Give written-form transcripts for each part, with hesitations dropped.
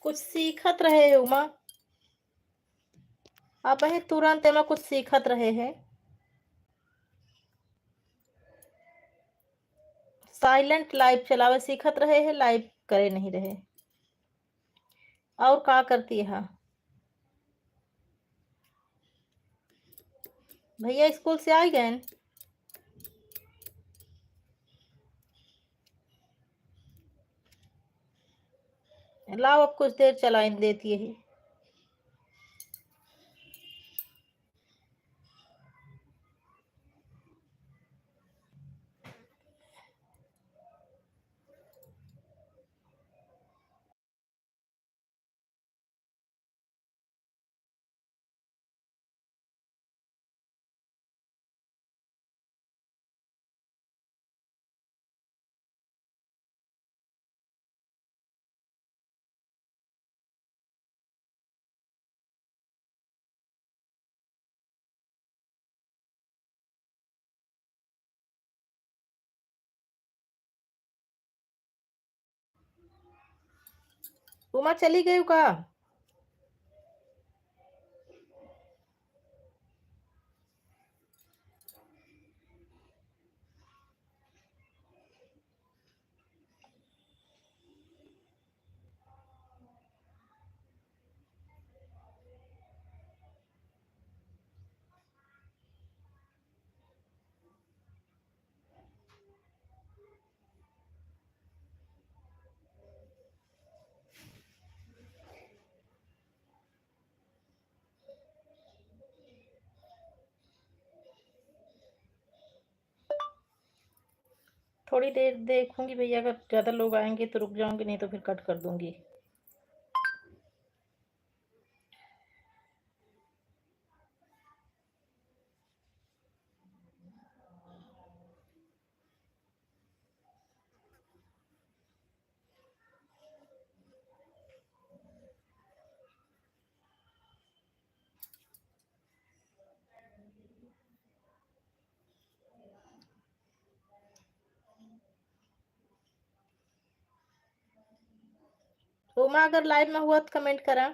कुछ सीखत रहे है उमा। अब है तुरंत एमा कुछ सीखत रहे है। साइलेंट लाइव चलावे सीखत रहे है, लाइव करे नहीं रहे। और का करती है? भैया स्कूल से आ गए? लाओ अब कुछ देर चला इन देती है। उमा चली गई का? थोड़ी देर देखूंगी भैया, अगर ज्यादा लोग आएंगे तो रुक जाऊंगी, नहीं तो फिर कट कर दूंगी। उमा अगर लाइव में हुआ तो कमेंट करा।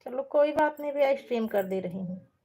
चलो कोई बात नहीं भैया, स्ट्रीम कर दे रही हूँ।